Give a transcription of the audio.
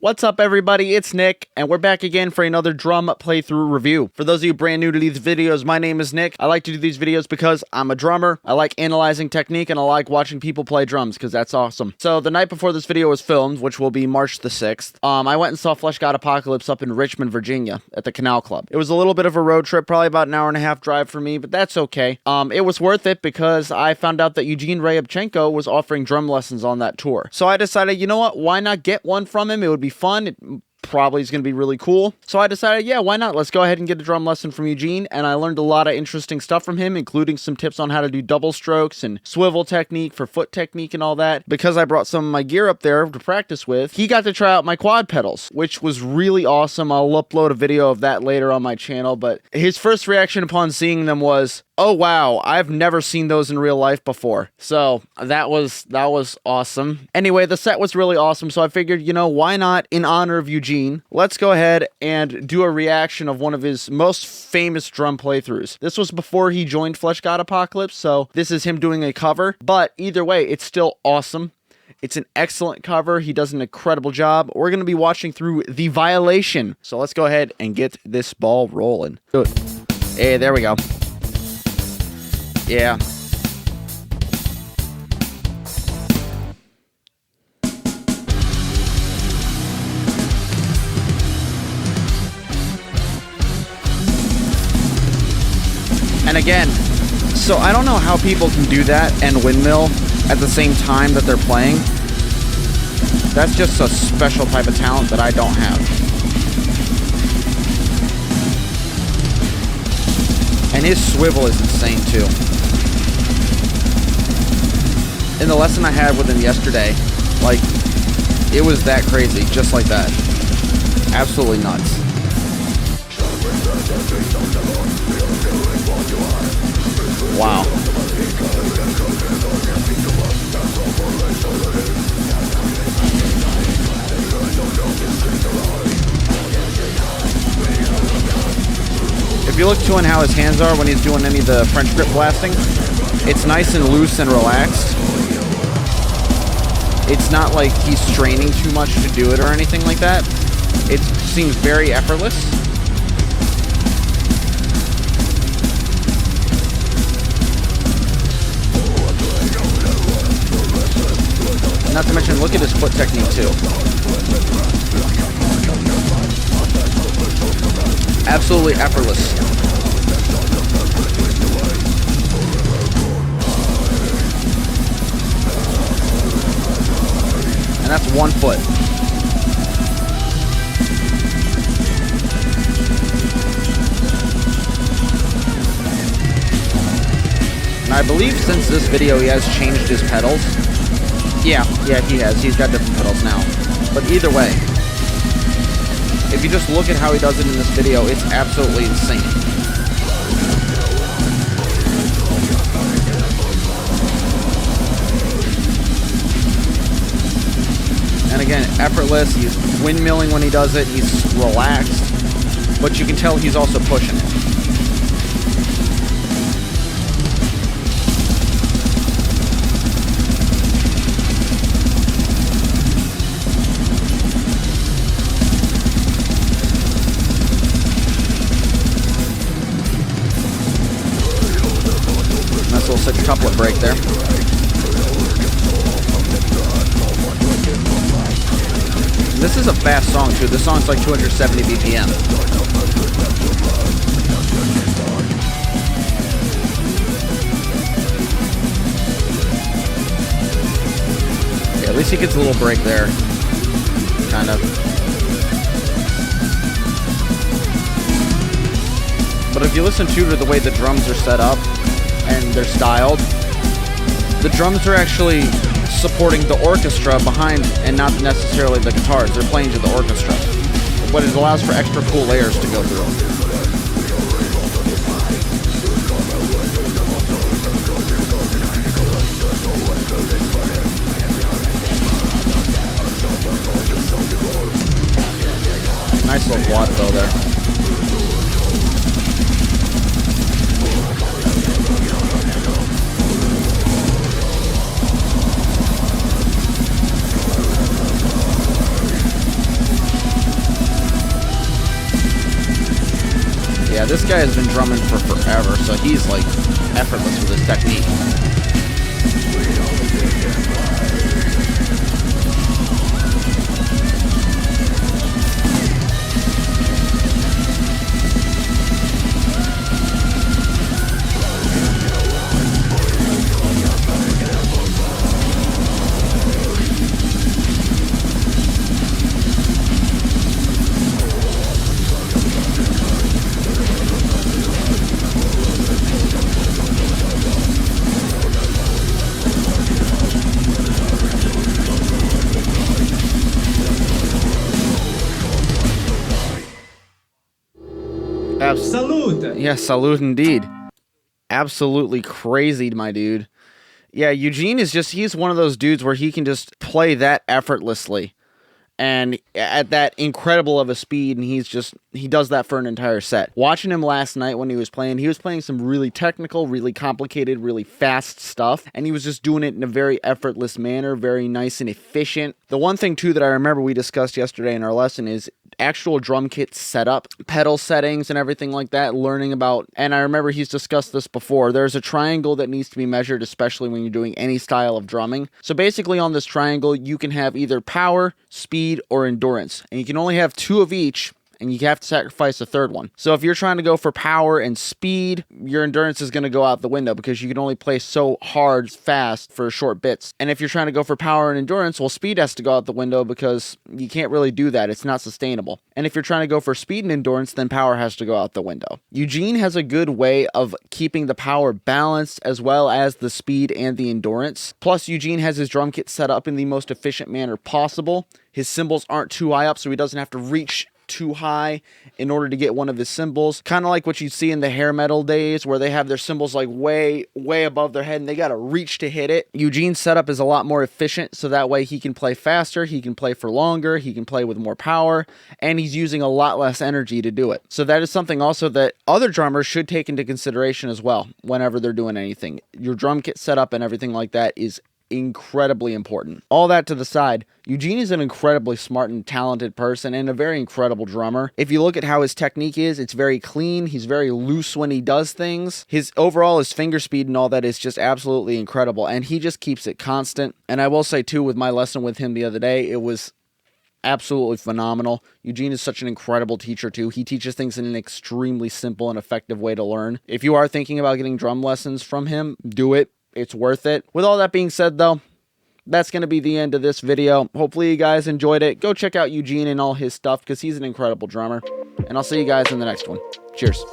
What's up everybody, it's Nick, and we're back again for another drum playthrough review. For those of you brand new to these videos, my name is Nick. I like to do these videos because I'm a drummer, I like analyzing technique, and I like watching people play drums because that's awesome. So the night before this video was filmed, which will be March the 6th, I went and saw Flesh God Apocalypse up in Richmond, Virginia at the Canal Club. It was a little bit of a road trip, probably about an hour and a half drive for me, but that's okay. It was worth it because I found out that Eugene Ryabchenko was offering drum lessons on that tour. So I decided, you know what, why not get one from him? It would be fun. It probably is going to be really cool. So I decided, yeah, why not? Let's go ahead and get a drum lesson from Eugene. And I learned a lot of interesting stuff from him, including some tips on how to do double strokes and swivel technique for foot technique and all that. Because I brought some of my gear up there to practice with, he got to try out my quad pedals, which was really awesome. I'll upload a video of that later on my channel. But his first reaction upon seeing them was, oh wow, I've never seen those in real life before. So that was awesome. Anyway, the set was really awesome, so I figured, you know, why not, in honor of Eugene, let's go ahead and do a reaction of one of his most famous drum playthroughs. This was before he joined Flesh God Apocalypse, so this is him doing a cover, but either way, it's still awesome. It's an excellent cover. He does an incredible job. We're going to be watching through The Violation. So let's go ahead and get this ball rolling. Good. Hey, there we go. Yeah. And again, so I don't know how people can do that and windmill at the same time that they're playing. That's just a special type of talent that I don't have. And his swivel is insane too. In the lesson I had with him yesterday, like, it was that crazy, just like that. Absolutely nuts. Wow. If you look to how his hands are when he's doing any of the French grip blasting, it's nice and loose and relaxed. It's not like he's straining too much to do it or anything like that. It seems very effortless. Not to mention, look at his foot technique too. Absolutely effortless. And that's one foot. And I believe since this video he has changed his pedals. Yeah, he has. He's got different pedals now. But either way, if you just look at how he does it in this video, it's absolutely insane. And again, effortless. He's windmilling when he does it. He's relaxed. But you can tell he's also pushing it. Nice little 6 couplet break there. This is a fast song too. This song's like 270 BPM. Yeah, at least he gets a little break there. Kind of. But if you listen to the way the drums are set up and they're styled, the drums are actually supporting the orchestra behind and not necessarily the guitars. They're playing to the orchestra, but it allows for extra cool layers to go through. Nice little quad though there. Yeah, this guy has been drumming for forever, so he's like effortless with his technique. Salute! Yeah, salute indeed. Absolutely crazy, my dude. Yeah, Eugene is just, he's one of those dudes where he can just play that effortlessly and at that incredible of a speed, and he does that for an entire set. Watching him last night when he was playing some really technical, really complicated, really fast stuff, and he was just doing it in a very effortless manner, very nice and efficient. The one thing too that I remember we discussed yesterday in our lesson is actual drum kit setup, pedal settings and everything like that, learning about, and I remember he's discussed this before, there's a triangle that needs to be measured, especially when you're doing any style of drumming. So basically on this triangle, you can have either power, speed, or endurance, and you can only have 2 of each, and you have to sacrifice a third one. So if you're trying to go for power and speed, your endurance is going to go out the window because you can only play so hard, fast for short bits. And if you're trying to go for power and endurance, well, speed has to go out the window because you can't really do that. It's not sustainable. And if you're trying to go for speed and endurance, then power has to go out the window. Eugene has a good way of keeping the power balanced as well as the speed and the endurance. Plus, Eugene has his drum kit set up in the most efficient manner possible. His cymbals aren't too high up, so he doesn't have to reach too high in order to get one of his cymbals. Kind of like what you see in the hair metal days where they have their cymbals like way above their head and they got to reach to hit it. Eugene's setup is a lot more efficient, so that way he can play faster, he can play for longer, he can play with more power, and he's using a lot less energy to do it. So that is something also that other drummers should take into consideration as well whenever they're doing anything. Your drum kit setup and everything like that is incredibly important. All that to the side, Eugene is an incredibly smart and talented person and a very incredible drummer. If you look at how his technique is, it's very clean. He's very loose when he does things. His finger speed and all that is just absolutely incredible, and he just keeps it constant. And I will say too, with my lesson with him the other day, it was absolutely phenomenal. Eugene is such an incredible teacher too. He teaches things in an extremely simple and effective way to learn. If you are thinking about getting drum lessons from him, do it. It's worth it. With all that being said, though, that's going to be the end of this video. Hopefully you guys enjoyed it. Go check out Eugene and all his stuff because he's an incredible drummer. And I'll see you guys in the next one. Cheers.